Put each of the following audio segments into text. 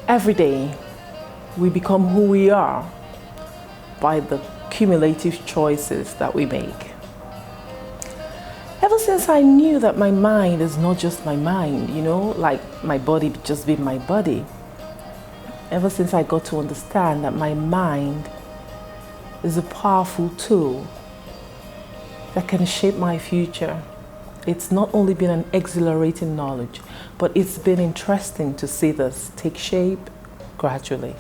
Every day, we become who we are by the cumulative choices that we make. Ever since I knew that my mind is not just my mind, like my body just being my body. Ever since I got to understand that my mind is a powerful tool that can shape my future. It's not only been an exhilarating knowledge, but it's been interesting to see this take shape gradually.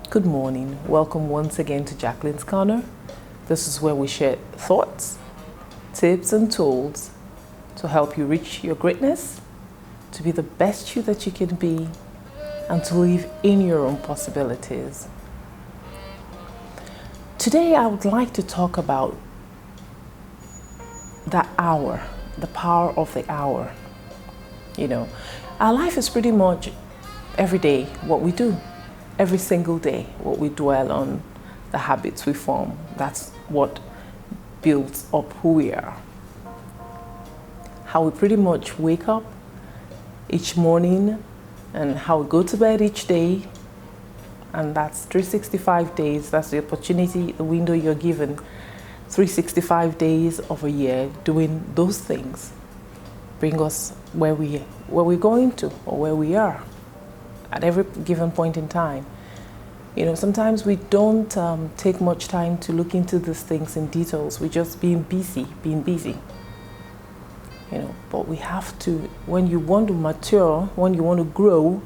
Good morning. Welcome once again to Jacqueline's Corner. This is where we share thoughts, tips and tools to help you reach your greatness, to be the best you that you can be, and to live in your own possibilities. Today I would like to talk about the hour, the power of the hour. Our life is pretty much every day what we do, every single day what we dwell on, the habits we form. That's what builds up who we are. How we pretty much wake up each morning and how we go to bed each day. And that's 365 days. That's the opportunity, the window you're given. 365 days of a year doing those things bring us where we're going to, or where we are at every given point in time. Sometimes we don't take much time to look into these things in details. We're just being busy. But we have to, when you want to mature, when you want to grow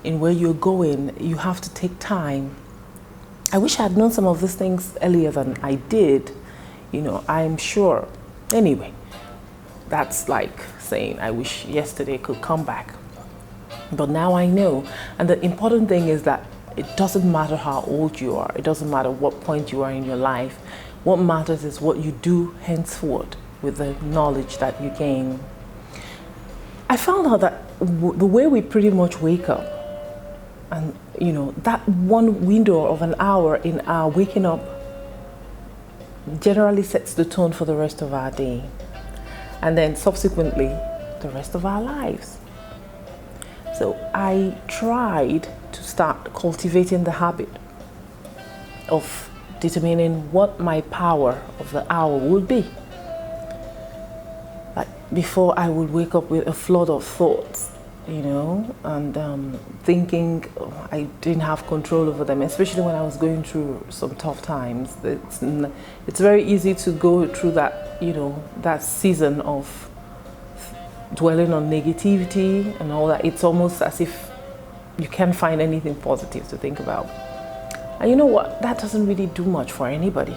in where you're going, you have to take time. I wish I had known some of these things earlier than I did. I'm sure. Anyway, that's like saying I wish yesterday could come back. But now I know. And the important thing is that it doesn't matter how old you are. It doesn't matter what point you are in your life. What matters is what you do henceforth with the knowledge that you gain. I found out that the way we pretty much wake up, and that one window of an hour in our waking up generally sets the tone for the rest of our day, and then subsequently the rest of our lives. So I tried to start cultivating the habit of determining what my power of the hour would be. Like before, I would wake up with a flood of thoughts, and thinking I didn't have control over them, especially when I was going through some tough times. It's very easy to go through that, that season of dwelling on negativity and all that. It's almost as if you can't find anything positive to think about. And you know what? That doesn't really do much for anybody.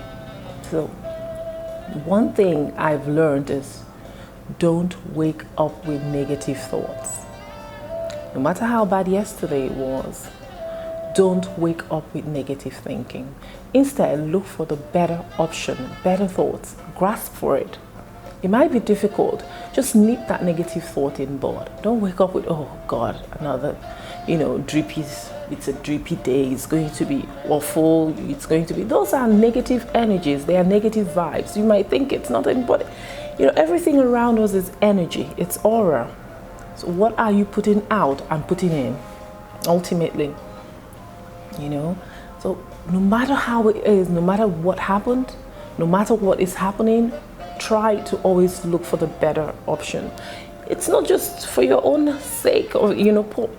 So one thing I've learned is don't wake up with negative thoughts. No matter how bad yesterday was, don't wake up with negative thinking. Instead, look for the better option, better thoughts, grasp for it. It might be difficult. Just nip that negative thought in bud. Don't wake up with, oh God, another, it's a drippy day, it's going to be awful, those are negative energies, they are negative vibes. You might think it's nothing, but everything around us is energy, it's aura. So what are you putting out and putting in, ultimately? So no matter how it is, no matter what happened, no matter what is happening, try to always look for the better option. It's not just for your own sake or,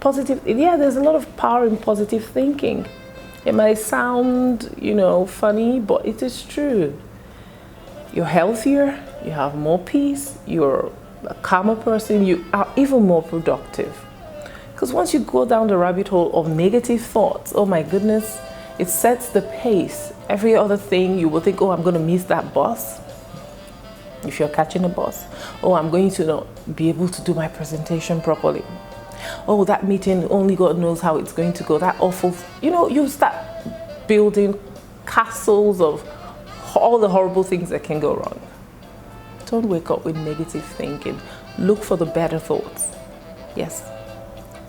positive. Yeah, there's a lot of power in positive thinking. It might sound, funny, but it is true. You're healthier, you have more peace, you're a calmer person, you are even more productive. Because once you go down the rabbit hole of negative thoughts, oh my goodness, it sets the pace. Every other thing you will think, oh, I'm going to miss that bus. If you're catching a bus, oh, I'm going to not be able to do my presentation properly. Oh, that meeting, only God knows how it's going to go. That awful, you start building castles of all the horrible things that can go wrong. Don't wake up with negative thinking. Look for the better thoughts. Yes.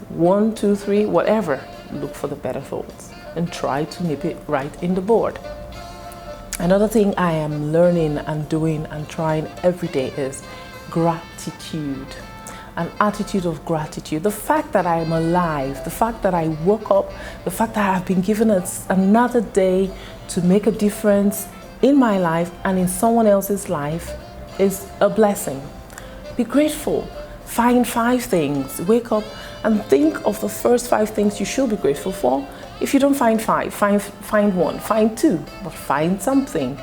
1, 2, 3, whatever. Look for the better thoughts and try to nip it right in the bud. Another thing I am learning and doing and trying every day is gratitude. an attitude of gratitude. The fact that I am alive, the fact that I woke up, the fact that I've been given another day to make a difference in my life and in someone else's life is a blessing. Be grateful. Find 5 things. Wake up and think of the first 5 things you should be grateful for. If you don't find 5, find 1, find 2, but find something.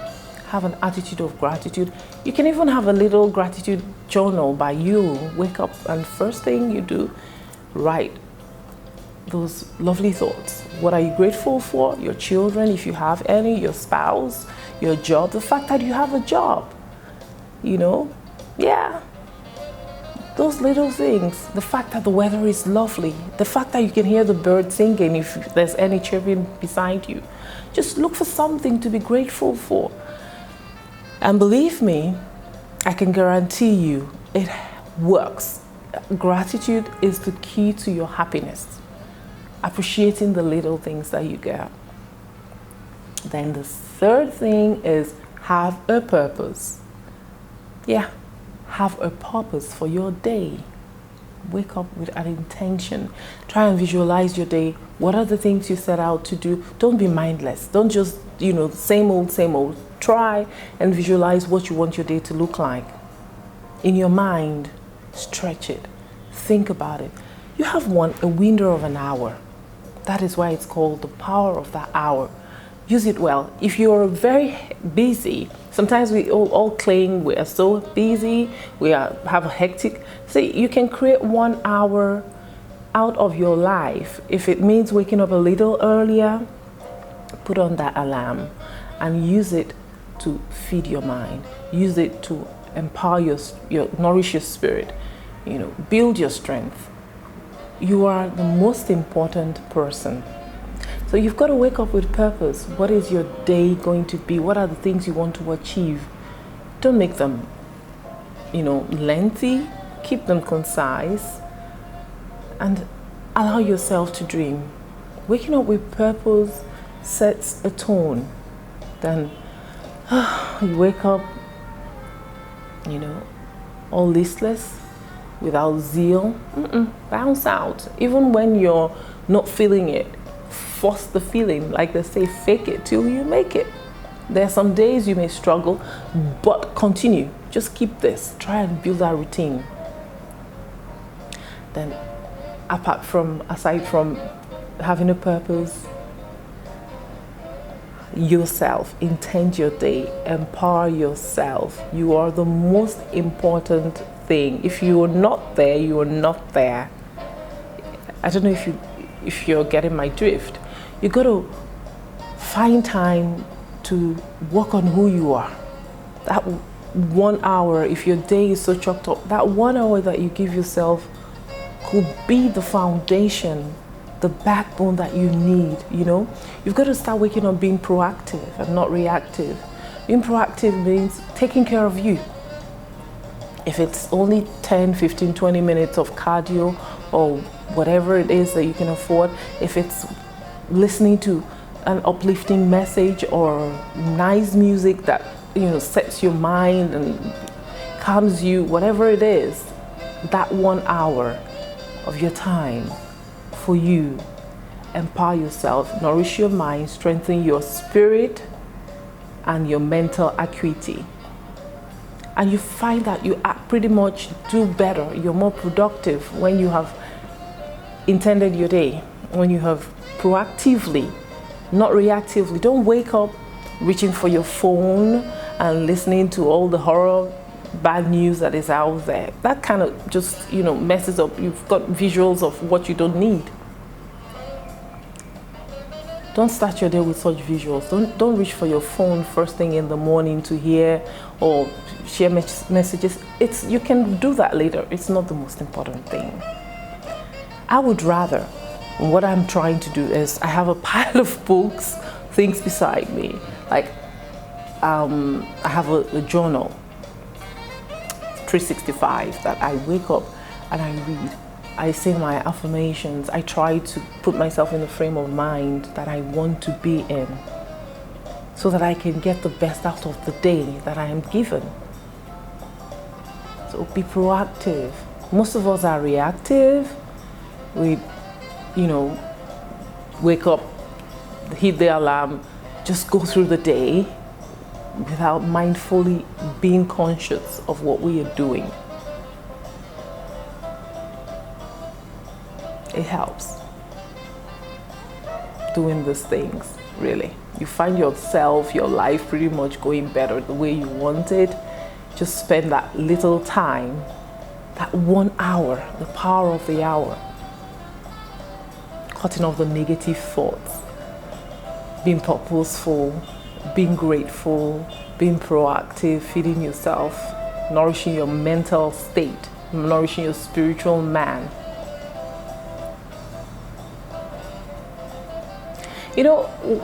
Have an attitude of gratitude. You can even have a little gratitude journal by you. Wake up and first thing you do, write those lovely thoughts. What are you grateful for? Your children, if you have any, your spouse, your job, the fact that you have a job, you know, yeah. Those little things, the fact that the weather is lovely, the fact that you can hear the birds singing if there's any chirping beside you. Just look for something to be grateful for. And believe me, I can guarantee you it works. Gratitude is the key to your happiness. Appreciating the little things that you get. Then the third thing is have a purpose. Yeah, have a purpose for your day. Wake up with an intention. Try and visualize your day. What are the things you set out to do? Don't be mindless. Don't just, same old, same old. Try and visualize what you want your day to look like. In your mind, stretch it. Think about it. You have a window of an hour. That is why it's called the power of that hour. Use it well. If you're very busy, sometimes we all claim we are so busy, have a hectic. See, you can create 1 hour out of your life. If it means waking up a little earlier, put on that alarm and use it to feed your mind. Use it to empower nourish your spirit, build your strength. You are the most important person. So you've got to wake up with purpose. What is your day going to be? What are the things you want to achieve? Don't make them, lengthy. Keep them concise and allow yourself to dream. Waking up with purpose sets a tone. Then you wake up, all listless, without zeal. Bounce out. Even when you're not feeling it, force the feeling. Like they say, fake it till you make it. There are some days you may struggle, but continue. Just keep this. Try and build that routine. Then, aside from having a purpose, yourself, intend your day, empower yourself. You are the most important thing. If you are not there, you are not there. I don't know if you're getting my drift. You got to find time to work on who you are. That 1 hour, if your day is so chocked up, that 1 hour that you give yourself could be the foundation, the backbone that you need. You've got to start waking up being proactive and not reactive. Being proactive means taking care of you. If it's only 10, 15, 20 minutes of cardio or whatever it is that you can afford, if it's listening to an uplifting message or nice music that sets your mind and calms you, whatever it is, that 1 hour of your time for you, empower yourself, nourish your mind, strengthen your spirit and your mental acuity. And you find that you pretty much do better, you're more productive when you have intended your day, when you have proactively, not reactively. Don't wake up reaching for your phone and listening to all the horror, bad news that is out there. That kind of just, messes up. You've got visuals of what you don't need. Don't start your day with such visuals. Don't reach for your phone first thing in the morning to hear or share messages. You can do that later. It's not the most important thing. I would rather, what I'm trying to do is, I have a pile of books, things beside me. Like, I have a journal, 365, that I wake up and I read. I say my affirmations. I try to put myself in the frame of mind that I want to be in so that I can get the best out of the day that I am given. So be proactive. Most of us are reactive. We, wake up, hit the alarm, just go through the day without mindfully being conscious of what we are doing. It helps doing these things, really. You find yourself, your life pretty much going better the way you want it. Just spend that little time, that 1 hour, the power of the hour, cutting off the negative thoughts, being purposeful, being grateful, being proactive, feeding yourself, nourishing your mental state, nourishing your spiritual man.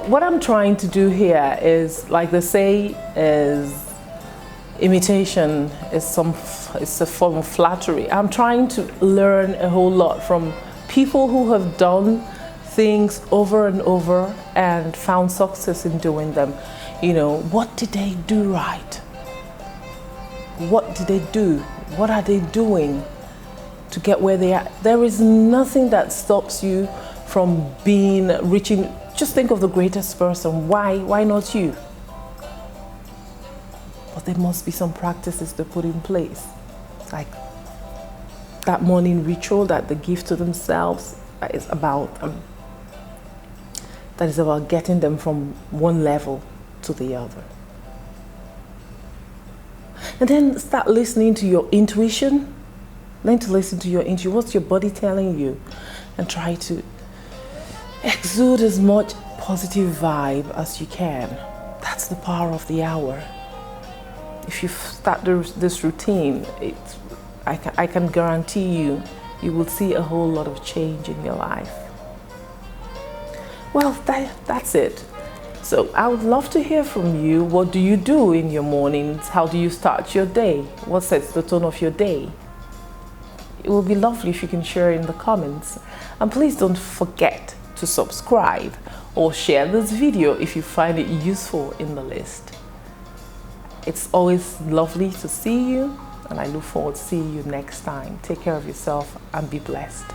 What I'm trying to do here is, like they say, is imitation is a form of flattery. I'm trying to learn a whole lot from people who have done things over and over and found success in doing them. What did they do right? What did they do? What are they doing to get where they are? There is nothing that stops you from reaching. Just think of the greatest person. Why not you? But there must be some practices to put in place, like that morning ritual that they give to themselves. That is about getting them from one level to the other. And then start listening to your intuition. Learn to listen to your intuition. What's your body telling you? And try to exude as much positive vibe as you can. That's the power of the hour. If you start this routine, I can guarantee you will see a whole lot of change in your life. Well, that's it. So I would love to hear from you. What do you do in your mornings? How do you start your day? What sets the tone of your day? It will be lovely if you can share in the comments. And please don't forget to subscribe or share this video if you find it useful in the list. It's always lovely to see you, and I look forward to seeing you next time. Take care of yourself and be blessed.